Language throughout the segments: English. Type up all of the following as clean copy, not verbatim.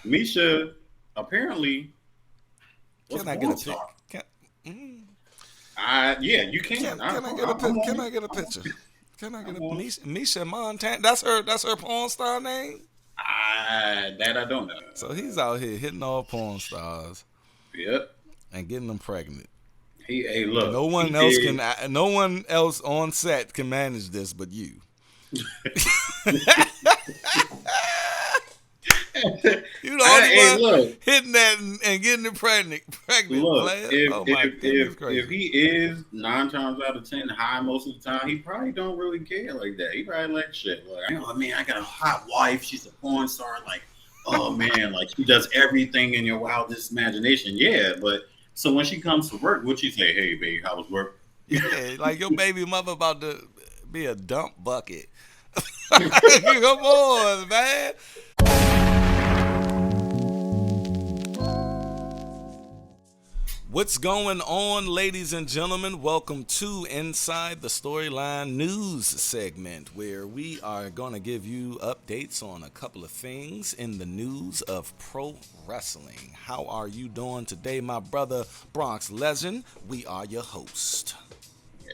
Misha apparently was a Can I get porn a pic? star. Can, mm, Yeah, you can. can I get a I'm pic? on Can it. I get a I'm on picture? it. Can I get I'm a on it. Misha Montana? That's her porn star name. That I don't know. So he's out here hitting all porn stars Yep. and getting them pregnant. Hey, No look, he one else can. did. No one else on set can manage this but you. You the only Hey, one look, hitting that and getting it pregnant, look. player. If Oh my if goodness if if gracious. he is 9 times out of 10 high most of the time, he probably don't really care like that. He probably like shit. Like, oh man, I got a hot wife. She's a porn star. Like, oh man, like she does everything in your wildest imagination. Yeah, but so when she comes to work, what you say? Hey, babe, how was work? Yeah, like your baby mother about to be a dump bucket. Come on, man. What's going on, ladies and gentlemen? Welcome to Inside the Storyline News segment, where we are going to give you updates on a couple of things in the news of pro wrestling. How are you doing today, my brother Bronx Legend? We are your host.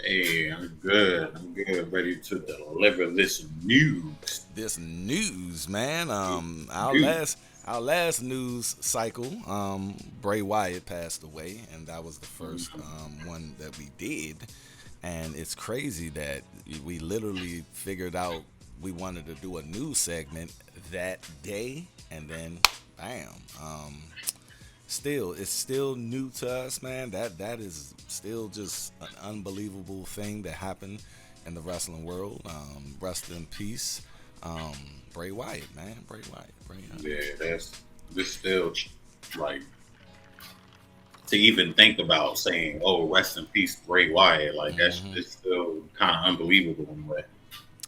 Hey, I'm good. I'm good. Ready to deliver this news. This news, man. Our News. last news cycle, Bray Wyatt passed away, and that was the first Mhm. one that we did. And it's crazy that we literally figured out we wanted to do a news segment that day, and then bam. It's still new to us, man. That is still just an unbelievable thing that happened in the wrestling world. Rest in peace, um, Bray Wyatt, man. Bray Wyatt, Bray. Yeah, that's this still like to even think about saying, "Oh, rest in peace, Bray Wyatt." Like that's Mm-hmm. it's still kind of unbelievable in a way.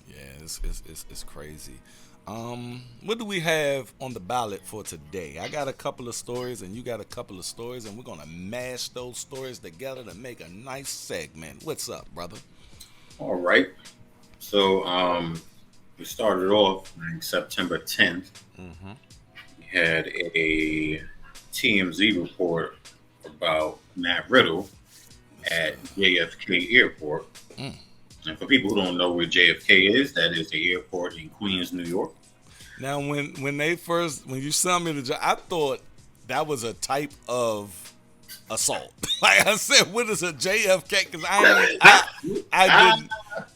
Yeah, it's crazy. What do we have on the ballot for today? I got a couple of stories, and you got a couple of stories, and we're gonna mash those stories together to make a nice segment. What's up, brother? All right, so we started off on September 10th. Mm-hmm. We had a TMZ report about Matt Riddle Yes, at JFK Airport. mm. And for people who don't know where JFK is, that is the airport in Queens, New York. Now, when you sent me the job, I thought that was a type of assault. Like I said, what is a JFK? Because Ah,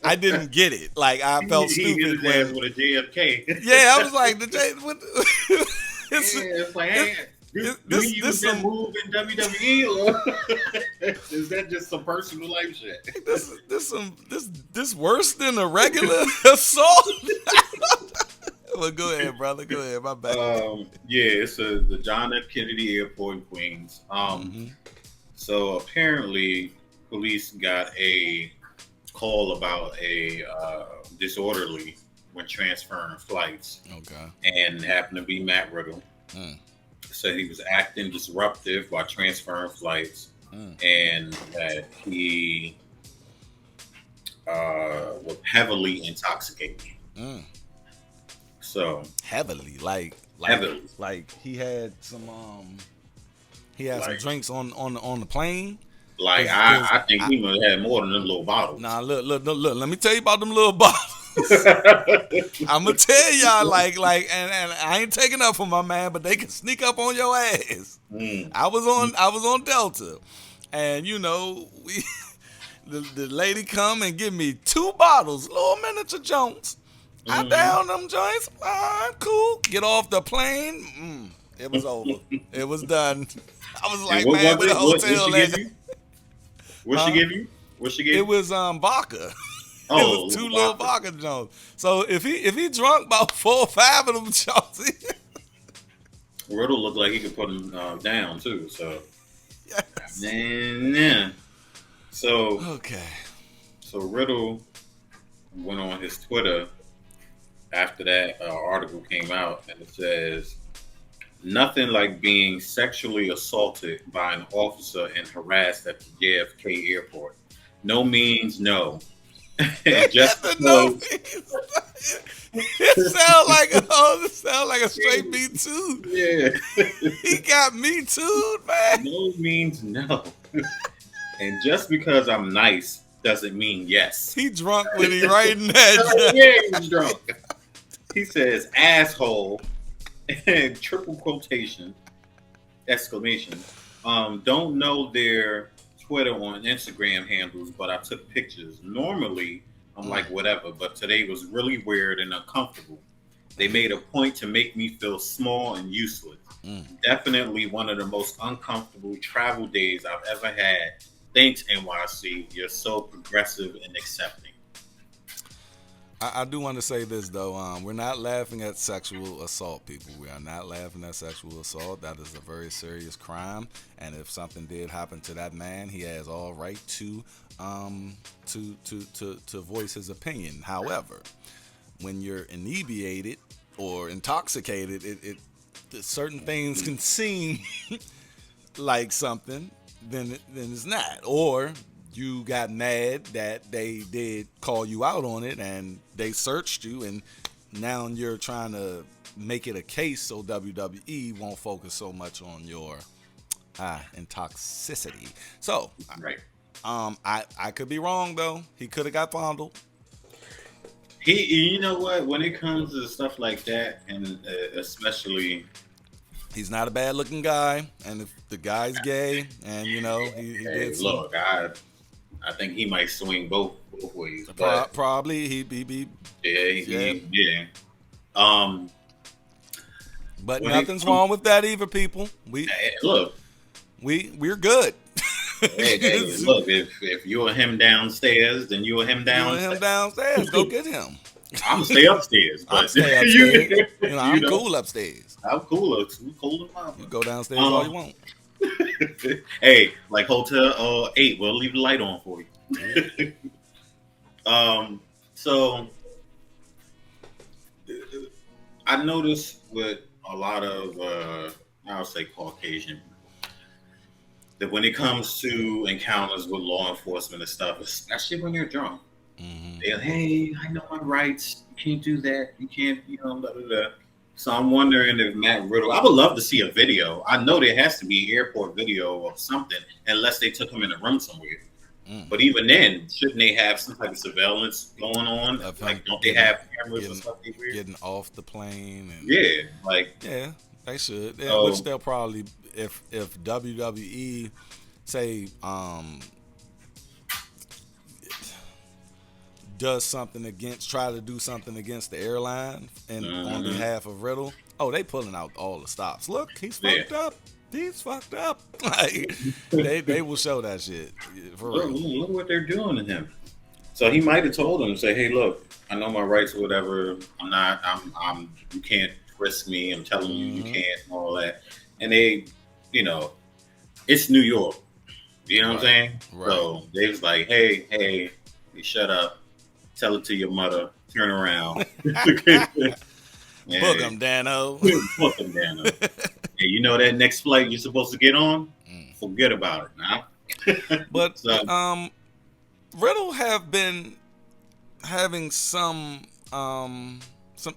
I didn't get it. Like I felt he hit stupid his ass when. with a JFK. Yeah, I was like the J. What, it's, Yeah, it's like, it, hey, do this he use this that some move in WWE or is that just some personal life shit? this worse than a regular assault. Well, go ahead, brother. Go ahead. My bad. Yeah, it's the John F. Kennedy Airport in Queens. Hmm. So apparently, police got a call about a disorderly when transferring flights, Okay. and happened to be Matt Riddle. Mm, Said he was acting disruptive while transferring flights, mm, and that he was heavily intoxicated. mm. So Heavily, heavily, like he had some like drinks on the plane. like Cause I think he must have had more than them little bottles. nah, look. Let me tell you about them little bottles. I'm gonna tell y'all and I ain't taking up for my man, but they can sneak up on your ass. Mm. I was on Delta, and we the lady come and give me 2 bottles, little miniature Jones. I Mm-hmm. down them joints. All right, cool. Get off the plane. It was over. It was done. I was And like, what man, was where the it? What she hotel give at? you? What she Huh? give you? What she It gave you? was vodka. It was Oh, two little little vodka. vodka Jones. So if he drunk about 4 or 5 of them Jones, Riddle looked like he could put him down too. So, yes. man, so Okay. Riddle went on his Twitter after that article came out, and it says nothing like being sexually assaulted by an officer and harassed at the JFK airport. No means no. And just The no because, means. It sound like a straight me too. yeah, He got me too, man. no means no. And just because I'm nice doesn't mean yes. He drunk when he writing that. Yeah, he's drunk. He says asshole and triple quotation exclamation. Don't know their Twitter or Instagram handles, but I took pictures. Normally, I'm like whatever, but today was really weird and uncomfortable. They made a point to make me feel small and useless. Definitely one of the most uncomfortable travel days I've ever had. Thanks, NYC. You're so progressive and accepting. I do want to say this though. We're not laughing at sexual assault, people. We are not laughing at sexual assault. That is a very serious crime, and if something did happen to that man, he has all right to voice his opinion. However, when you're inebriated or intoxicated, certain things can seem like something, then it's not. Or you got mad that they did call you out on it and they searched you, and now you're trying to make it a case so WWE won't focus so much on your intoxicity. So, Right. I could be wrong though. He could have got fondled. You know what? When it comes to stuff like that, and especially, He's not a bad looking guy, and if the guy's gay, and he hey, did some, look, I think he might swing both ways. But probably he'd be yeah. But When nothing's wrong with that either, people. Look, we're good. hey, look, if you are him downstairs, then you are him You downstairs. want him downstairs? Go get him. I'm stay upstairs, but I'm stay upstairs. I'm cool upstairs. I'm cool. Cool as mama. You go downstairs all you want. Hey, like Hotel 8, we'll leave the light on for you. So I noticed with a lot of I'll say Caucasian people, that when it comes to encounters with law enforcement and stuff, especially when you're drunk, they're, hey, I know my rights. You can't do that. You can't, blah, blah, blah. So I'm wondering if Matt Riddle, I would love to see a video. I know there has to be airport video of something, unless they took him in a room somewhere. But even then, shouldn't they have some type of surveillance going on? Like, don't they have cameras and stuff they wear? Getting off the plane. And, yeah, they should. So, Which they'll probably, if WWE say try to do something against the airline and on behalf of Riddle, they pulling out all the stops. Look, he's fucked up. He's fucked up. Like, they will show that shit for real. Look what they're doing to him. So he might have told him, say, hey, look, I know my rights or whatever. You can't frisk me. I'm telling you, you can't, and all that. And they, it's New York. You know what I'm saying? Right. So they was like, hey, you shut up. Tell it to your mother. Turn around. Book him, Dano. Book him, Dano. Hey, you know that next flight you're supposed to get on? Forget about it now. But Riddle have been having some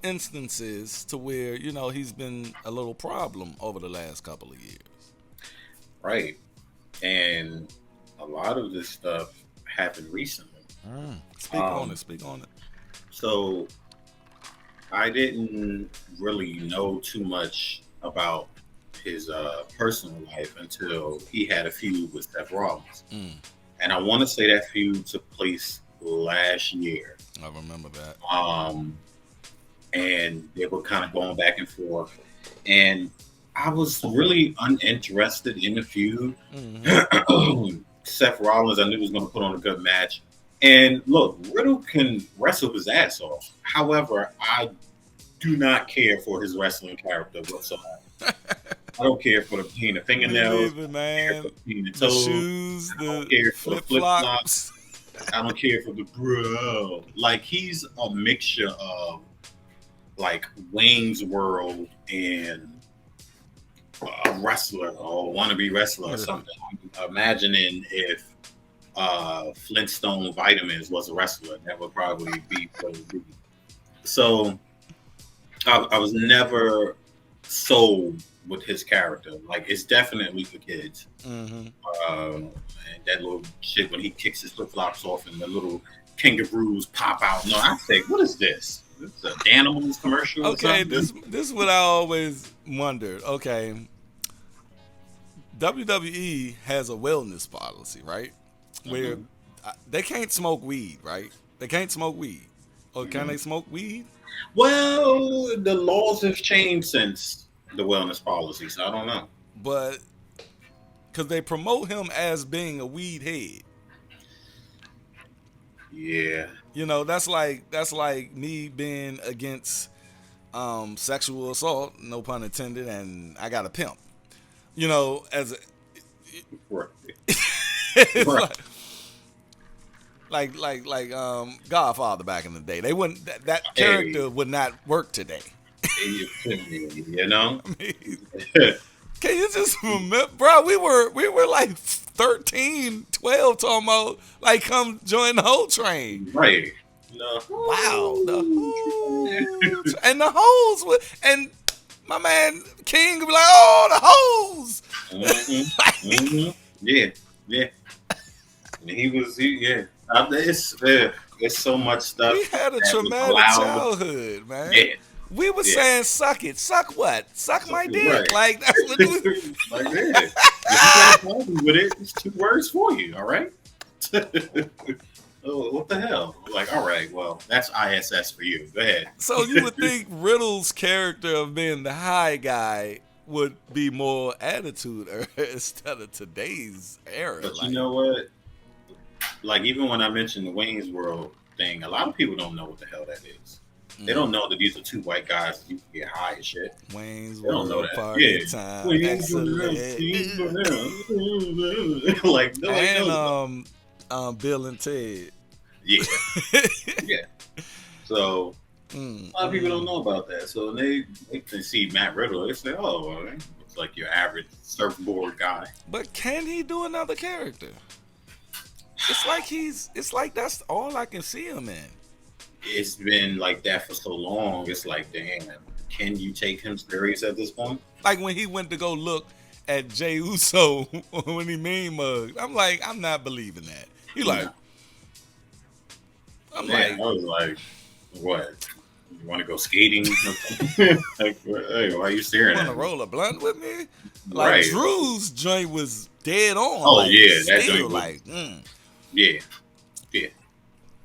instances to where he's been a little problem over the last couple of years. Right, and a lot of this stuff happened recently. Speak on it. So I didn't really know too much about his personal life until he had a feud with Seth Rollins. And I want to say that feud took place last year. I remember that. And they were kind of going back and forth. And I was really uninterested in the feud. Seth Rollins, I knew was going to put on a good match. And look, Riddle can wrestle his ass off. However, I do not care for his wrestling character whatsoever. I don't care for the paint of fingernails. Man. The shoes, the flip-flops. I don't care for the bro. Like, he's a mixture of like Wayne's World and a wrestler or wannabe wrestler or something. I'm imagining if Flintstone Vitamins was a wrestler. That would probably be what it would be. So I was never sold with his character. Like it's definitely for kids. Mm-hmm. And that little shit when he kicks his flip flops off and the little kangaroos pop out. No, I think, what is this? This is a Danimals commercial. Okay, or something? this is what I always wondered. Okay, WWE has a wellness policy, right? Where they can't smoke weed, right? They can't smoke weed. Or can they smoke weed? Well, the laws have changed since the wellness policy, so I don't know. But because they promote him as being a weed head. Yeah. You know, that's like me being against sexual assault, no pun intended, and I got a pimp. You know, as a, Right. it's Right. like Godfather back in the day. They wouldn't that character would not work today. You know? I mean, can you just remember, bro? We were like 13, 12 talking about like come join the whole train. Right. No. Wow, the whole and the hoes and my man King would be like, oh, the hoes. Yeah. Yeah. And yeah. It's so much stuff. We had a that was traumatic allowed. childhood, man. Yeah. We were saying, suck it. Suck what? Suck my dick. Right. Like, that's what we Like that. If you got a problem with it, it's 2 words for you, all right? Oh, what the hell? Like, all right, well, that's ISS for you. Go ahead. So you would think Riddle's character of being the high guy would be more attitude instead of today's era. But like, you know what? Like, even when I mentioned the Wayne's World thing, a lot of people don't know what the hell that is. They don't know that these are 2 white guys that you can get high and shit. Wayne's They don't know World that. Party time. Excellent. Like, no, And Bill and Ted. yeah, yeah. So a lot of people don't know about that. So they can see Matt Riddle. They say, "Oh, well, looks like your average surfboard guy." But can he do another character? It's like that's all I can see him in. It's been like that for so long. It's like, damn, can you take him serious at this point? Like when he went to go look at Jey Uso when he mean mugged. I'm like, I'm not believing that. He like, I'm Man, like, I was like, what? You want to go skating? Like, hey, why are you staring want at to me? roll a blunt with me? Like Right. Drew's joint was dead on. Oh, like, yeah, that still, joint was- like, Yeah, yeah.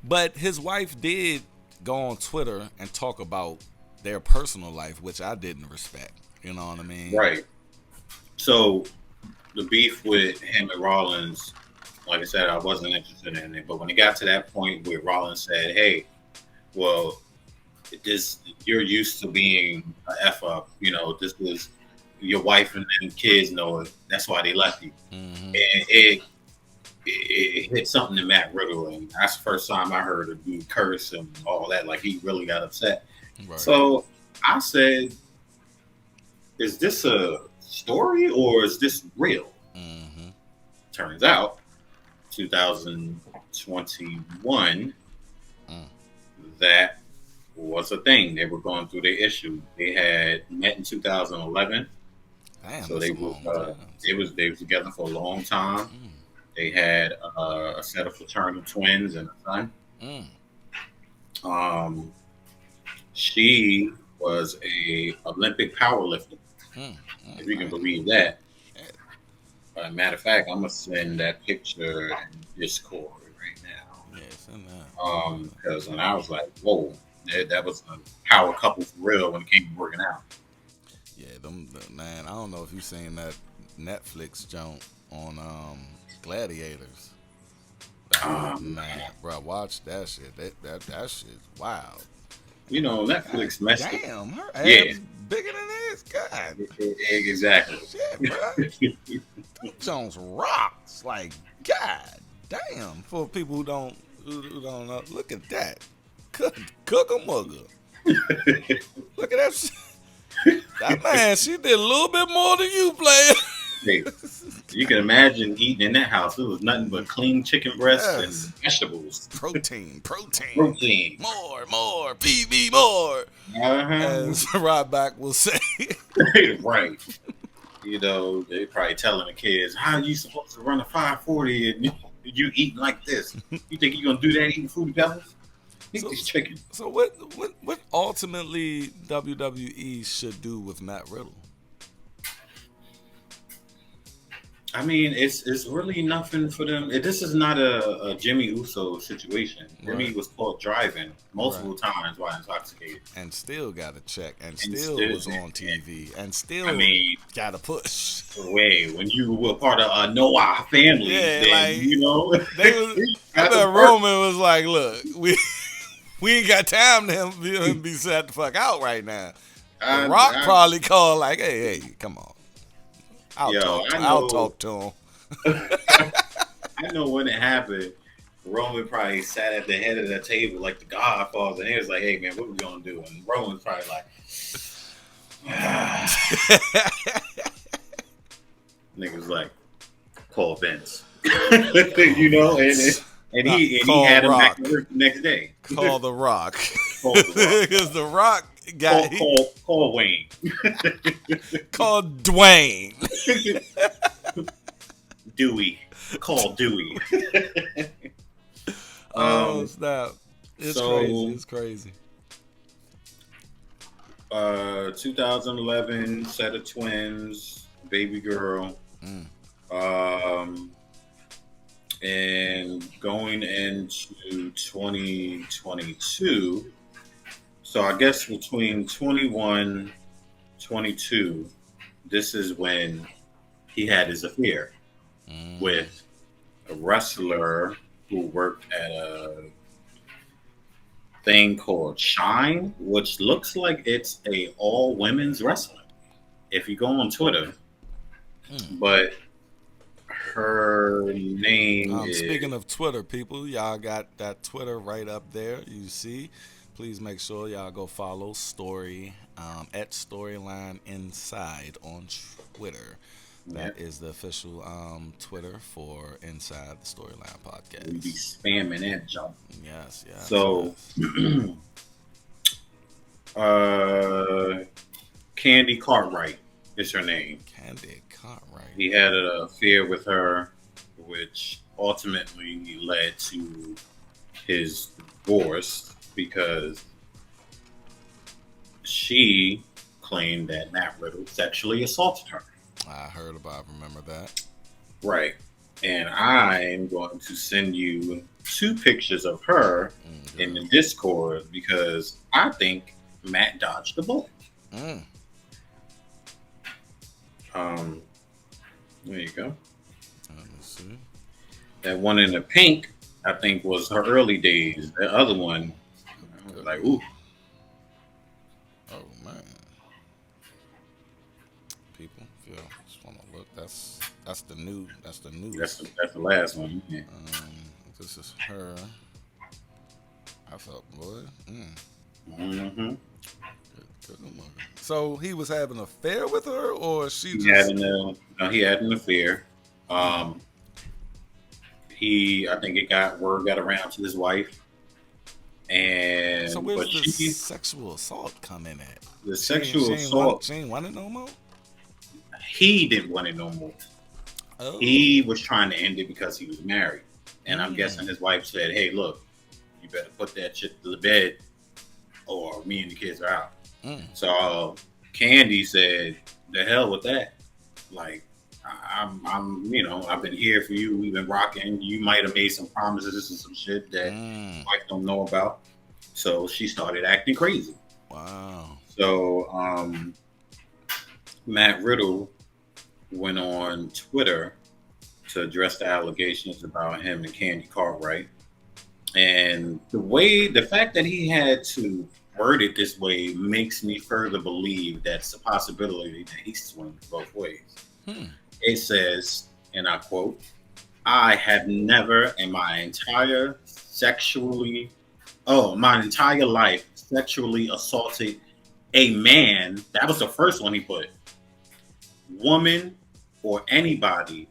But his wife did go on Twitter and talk about their personal life, which I didn't respect. You know what I mean? Right. So the beef with him and Rollins, like I said, I wasn't interested in it. But when it got to that point where Rollins said, "Hey, well, you're used to being a f up. You know, this was your wife and kids know it. That's why they left you." Mm-hmm. And it hit something to Matt Riddle, and that's the first time I heard a dude curse and all that. Like he really got upset. Right. So I said, "Is this a story or is this real?" Mm-hmm. Turns out, 2021, that was a thing. They were going through their issue. They had met in 2011, Damn, so that's they a long were time. they was together for a long time. They had a set of fraternal twins and a son. She was a Olympic powerlifter, if you can believe that. Matter of fact, I'm gonna send that picture in Discord right now. Yes, Because when I was like, "Whoa, that was a power couple for real" when it came to working out. yeah, man. I don't know if you seen that Netflix joint on Gladiators. Man, bro, watch that shit. That shit's wild. You know, Netflix messed up. Damn, her Yeah. abs bigger than this. God, Exactly. shit, bro. Them Jones rocks. Like, god damn. For people who don't know, look at that. Cook a mugger. Look at that shit. That man, she did a little bit more than you, player. Hey, You can imagine eating in that house. It was nothing but clean chicken breasts and Yes. vegetables. Protein. Protein. More. Feed me more. Uh-huh. As Ryback will say. Right. You know, they probably telling the kids, how are you supposed to run a 540 and you eating like this? You think you're going to do that eating Fruity Pebbles? Eat So, this chicken. so what ultimately WWE should do with Matt Riddle? I mean, it's really nothing for them. This is not a Jimmy Uso situation. Jimmy Right. was caught driving multiple Right. times while intoxicated. And still got a check, and And still was on TV, and still I mean, got a push. way when you were part of a Noah family, Yeah, then like you know they was. you I got the bet perk. Roman was like, "Look, we ain't got time to him be set the fuck out right now." The Rock I, probably called like, "Hey, come on, yo, I'll talk to him." I know when it happened. Roman probably sat at the head of the table like the Godfather, and he was like, "Hey man, what we gonna do?" And Roman's probably like, niggas like, call Vince, you know, and he Call had him back Rock. to work the next day. Call the Rock, Call the Rock. because the Rock got Call Wayne. called Dwayne. Dewey. Call Dewey. Oh snap! It's so- crazy. It's crazy. 2011 set of twins, baby girl. And going into 2022, so I guess between 21, 22, this is when he had his affair with a wrestler who worked at a thing called Shine, which looks like it's a all women's wrestling. If you go on Twitter, but her name is. Speaking of Twitter, people, y'all got that Twitter right up there. You see, please make sure y'all go follow Story at Storyline Inside on Twitter. That is the official Twitter for Inside the Storyline podcast. We be spamming that jump. Yes. So, yes. Candy Cartwright is her name. Candy Cartwright. He had an affair with her, which ultimately led to his divorce because she claimed that Matt Riddle sexually assaulted her. I remember that. Right. And I'm going to send you 2 pictures of her in the Discord because I think Matt dodged the bullet. There you go. Let me see. That one in the pink, I think, was her early days. The other one, I was like, ooh. Oh man, people, if you just want to look, that's the new. That's the last one. Yeah. This is her. I felt boy. Mm-hmm. Good looking. So he was having an affair with her, or she He just had an affair. I think word got around to his wife. And So where's the sexual assault come in at? The sexual assault. She ain't want it no more. He didn't want it no more. Oh. He was trying to end it because he was married. And I'm guessing his wife said, hey, look, you better put that shit to the bed or me and the kids are out. So Candy said, the hell with that. Like, I'm I've been here for you. We've been rocking. You might have made some promises and some shit that I don't know about. So she started acting crazy. Wow. So Matt Riddle went on Twitter to address the allegations about him and Candy Cartwright. And the fact that he had to word it this way makes me further believe that's a possibility that he swings both ways. It says, and I quote, I have never in my entire life sexually assaulted a man. That was the first one he put. Woman or anybody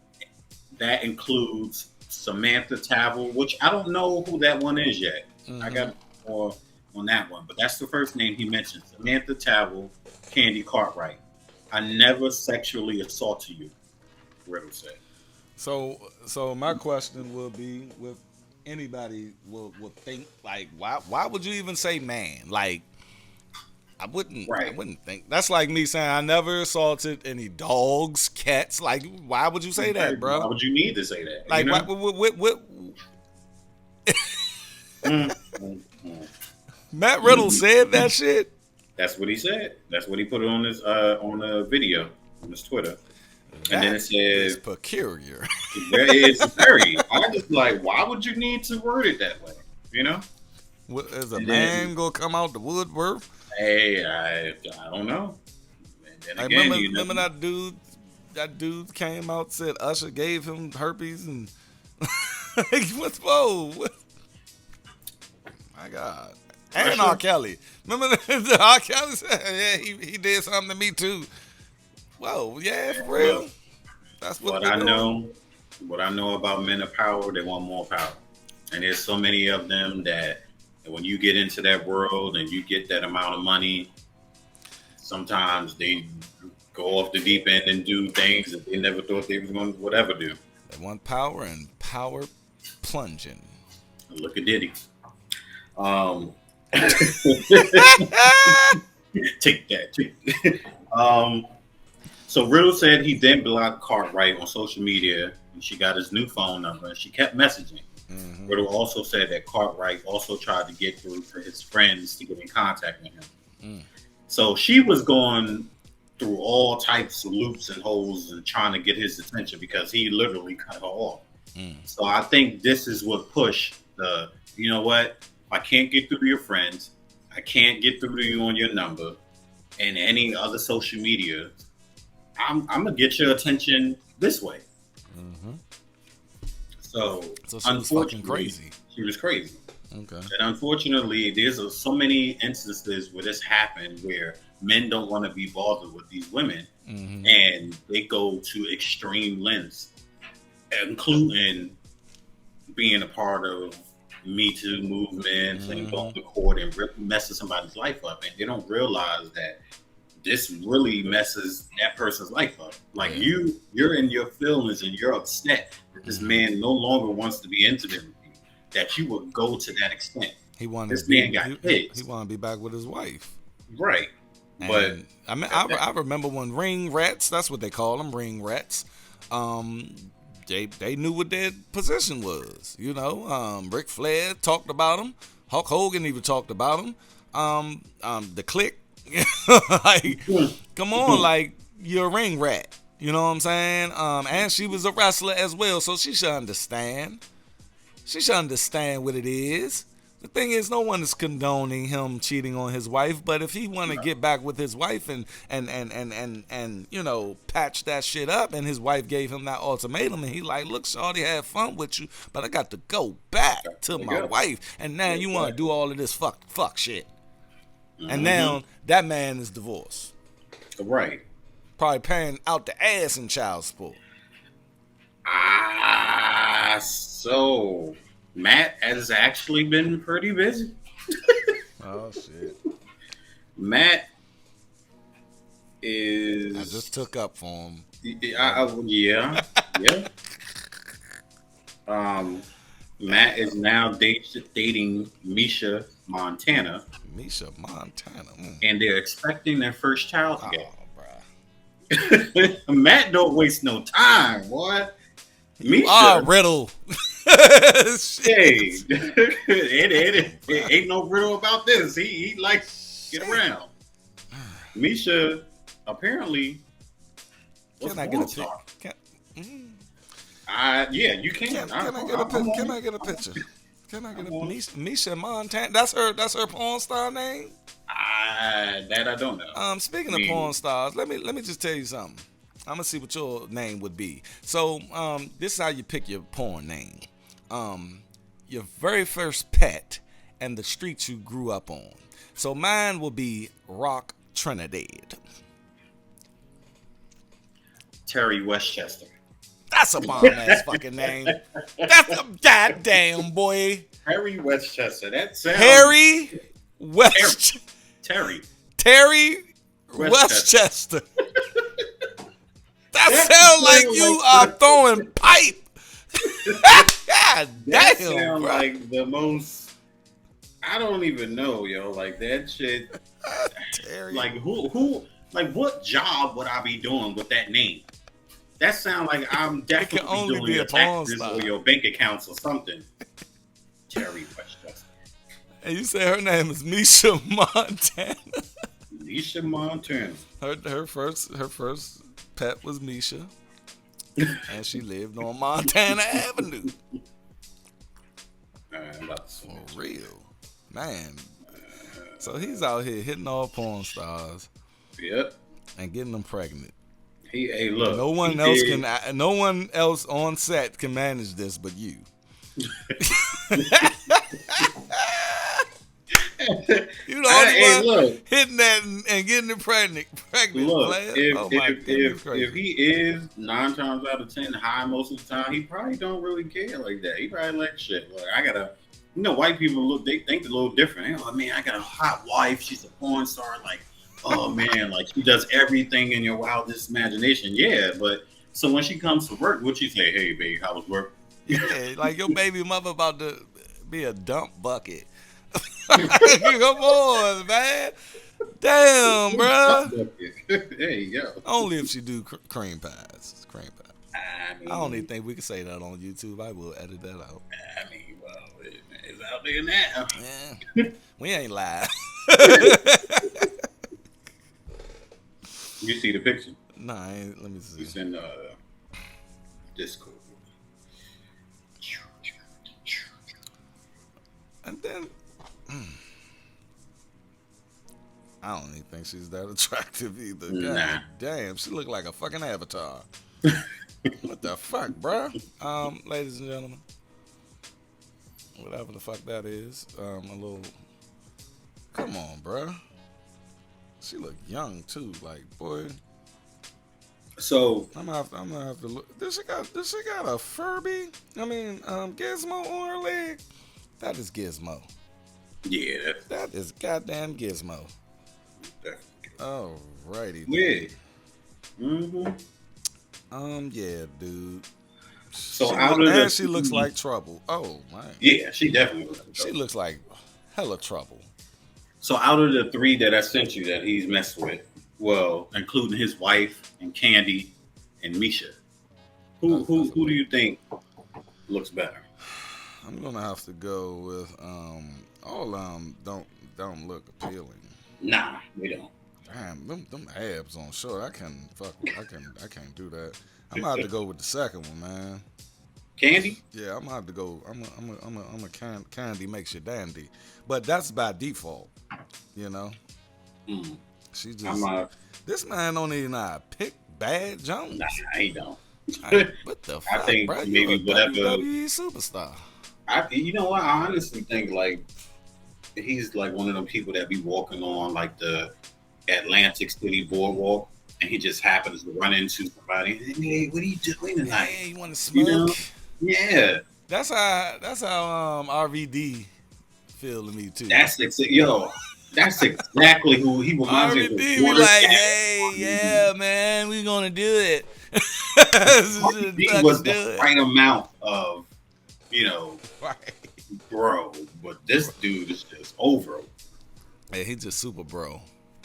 that includes Samantha Tavel, which I don't know who that one is yet. I got more on that one, but that's the first name he mentioned. Samantha Tavel, Candy Cartwright. I never sexually assaulted you, Riddle said. So my question will be, with anybody will think, like, why would you even say man? Like, I wouldn't think. That's like me saying I never assaulted any dogs, cats. Like, why would you say that, bro? Why would you need to say that? Like, you know? what Mm, mm, mm. Matt Riddle said that shit? That's what he said. That's what he put on his on the video on his Twitter. And then it It's said, peculiar. it's very. I just like, why would you need to word it that way? You know? Is a And man then, gonna come out the woodwork? hey, I don't know. And then I again, remember that dude. That dude came out, said Usher gave him herpes, and like, whoa, what? My God. And Usher? R. Kelly. Remember the R. Kelly said, yeah, he did something to me too. Whoa, yeah, for real. Look, That's what what we're I doing. know, what I know about men of power, they want more power. And there's so many of them that when you get into that world and you get that amount of money, sometimes they go off the deep end and do things that they never thought they was going to whatever do. They want power and power plunging. Look at Diddy. Um, take that. So Riddle said he then blocked Cartwright on social media, and she got his new phone number, and she kept messaging. Riddle also said that Cartwright also tried to get through to his friends to get in contact with him. So she was going through all types of loops and holes and trying to get his attention because he literally cut her off. So I think this is what pushed the, you know what? If I can't get through to your friends, I can't get through to you on your number and any other social media, I'm gonna get your attention this way. So she was fucking crazy. She was crazy. Okay. And unfortunately, there's so many instances where this happened where men don't want to be bothered with these women, and they go to extreme lengths, including being a part of Me Too movements and going to court and messing somebody's life up, and they don't realize that this really messes that person's life up. Like you're in your feelings and you're upset that this man no longer wants to be intimate with you, that you would go to that extent. He wanted this man got kids. He wanted to be back with his wife. Right. And but I mean, I remember when ring rats, that's what they call them, ring rats. They knew what their position was. You know, Ric Flair talked about him. Hulk Hogan even talked about him. The Click. Like, come on, like, you're a ring rat. You know what I'm saying? And she was a wrestler as well, so she should understand. She should understand what it is. The thing is, no one is condoning him cheating on his wife, but if he want to get back with his wife and you know, patch that shit up, and his wife gave him that ultimatum, and he like, look, shawty, had fun with you, but I got to go back to my wife, and now you want to do all of this fuck shit. And now that man is divorced. Right. Probably paying out the ass in child support. So Matt has actually been pretty busy. Oh shit. Matt is. I just took up for him. Yeah. Matt is now dating Misha Montana. Misha Montana. And they're expecting their first child together. Oh, bruh. Matt don't waste no time, boy. Misha. Riddle. Hey, it ain't no riddle about this. He likes get around. Misha apparently was can I get a picture? Yeah, you can. Can I get a picture? Can I get a picture? Can I get a Misha Montana? That's her porn star name. That I don't know. Speaking of porn stars, let me just tell you something. I'm gonna see what your name would be. So, this is how you pick your porn name. Your very first pet and the streets you grew up on. So mine will be Rock Trinidad. Terry Westchester. That's a bomb ass fucking name. That's a goddamn boy. Harry Westchester. That sounds Harry West Terry Terry Westchester. Westchester. That sounds like you are throwing pipe. God That damn, sounds bro. like the most. I don't even know, yo. Like that shit. Terry. Like who? Like what job would I be doing with that name? That sounds like I'm definitely only doing be your a porn taxes star. or your bank accounts or something. Terry Westchester. And you say her name is Misha Montana. Misha Montana. Her first pet was Misha, and she lived on Montana Avenue. For real, man. So he's out here hitting all porn stars. Yep. And getting them pregnant. Hey, look. No one else on set can manage this but you. You the only one hitting that and getting it pregnant. Look, player. if he is 9 times out of 10 high most of the time, he probably don't really care like that. He probably like shit. Like I gotta, white people they think a little different. Oh man, I got a hot wife. She's a porn star. Like, oh man, like she does everything in your wildest imagination. Yeah, but so when she comes to work, what she say? Hey, babe, how was work? Yeah, like your baby mother about to be a dump bucket. Come on, man. Damn, bro. Hey, yo. Only if she do cream pies. Cream pie. I don't even think we can say that on YouTube. I will edit that out. I mean, well, it's out there now. Yeah. We ain't live. You see the picture? Nah, I ain't. Let me see. It's in Discord. And then, I don't even think she's that attractive either. God Nah. damn, she look like a fucking avatar. What the fuck, bruh? Ladies and gentlemen, whatever the fuck that is, a little. Come on, bruh. She look young too, like boy. So I'm gonna have to look. Does she got a Furby? I mean, Gizmo on her leg. That is Gizmo. yeah, That is goddamn Gizmo. Alrighty. Yeah. Mm-hmm. Yeah, dude. So she looks like trouble. Oh man. Yeah, she definitely looks like She looks like hella trouble. So out of the 3 that I sent you that he's messed with, well, including his wife and Candy and Misha, who do you think looks better? I'm gonna have to go with all of them don't look appealing. Nah, we don't. Damn, them abs on short. I can't do that. I'm gonna have to go with the second one, man. Candy? Yeah, I'm gonna have to go. I'm a Candy makes you dandy, but that's by default, you know. She just this man don't even know how to pick bad Jones. Nah, he don't. What the fuck, I think bro? maybe You're a whatever. WWE superstar. You know what? I honestly think like he's like one of them people that be walking on like the Atlantic City boardwalk, and he just happens to run into somebody. Hey, what are you doing tonight? Hey, you want to smoke? You know? Yeah. That's how RVD feel to me too. That's exactly who he reminds me of. RVD be like, hey, yeah, man, we gonna do it. RVD was the right amount of, right. bro. But this dude is just over. Hey, he just super bro.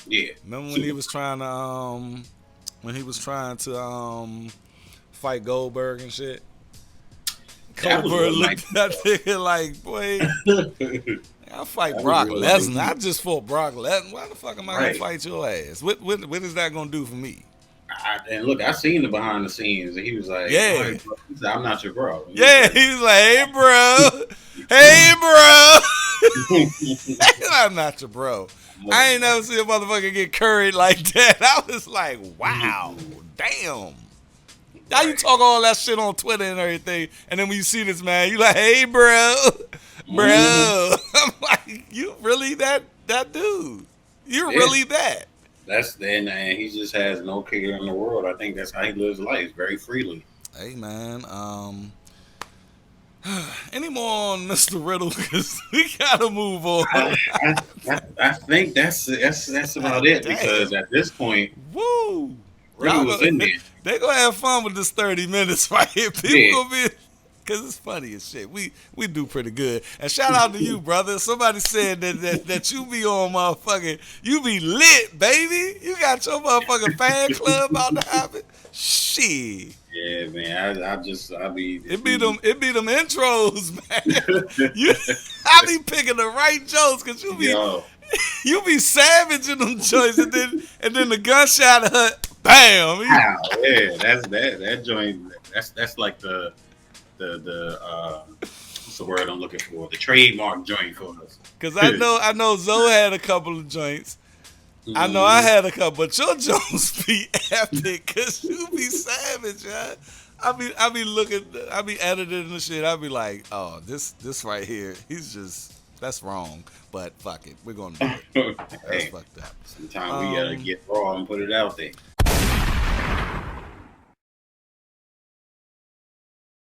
Yeah. Remember when he was trying to fight Goldberg and shit? Goldberg looked at that nigga like, boy, I'll fight Brock Lesnar. I just fought Brock Lesnar. Why the fuck am I gonna fight your ass? What is that gonna do for me? And look, I seen the behind the scenes, and he was like, yeah, he said, I'm not your bro. Yeah, he was like, hey, bro. Hey, bro. I'm not your bro. I ain't never seen a motherfucker get curried like that. I was like, wow, damn. Now you talk all that shit on Twitter and everything, and then when you see this man, you like, hey, bro. I'm like, you really that dude? You're really that? And he just has no care in the world. I think that's how he lives life, very freely. Hey man, any more on Mr. Riddle? Because we gotta move on. I think that's about God it damn. because at this point, Woo! Riddle Y'all was go, in there. they gonna have fun with this 30 minutes right here. People Yeah. gonna be, cause it's funny as shit. We do pretty good. And shout out to you, brother. Somebody said that you be on motherfucking, you be lit, baby. You got your motherfucking fan club about to happen. Shit. Yeah, man. I be It just be be. them intros, man. You, I be picking the right jokes, cause Yo, you be savage in them joints, and then the gunshot hut, bam. wow, yeah, that joint. That's like the what's the word I'm looking for? The trademark joint for us. Cause I know Zoe had a couple of joints. I know I Mhm. had a couple, but your Jones be epic, cause you be savage, man. I be looking, I be editing the shit. I be like, oh, this right here, that's wrong. But fuck it, we're gonna do it. That's Hey, fucked up. sometimes we gotta get raw and put it out there.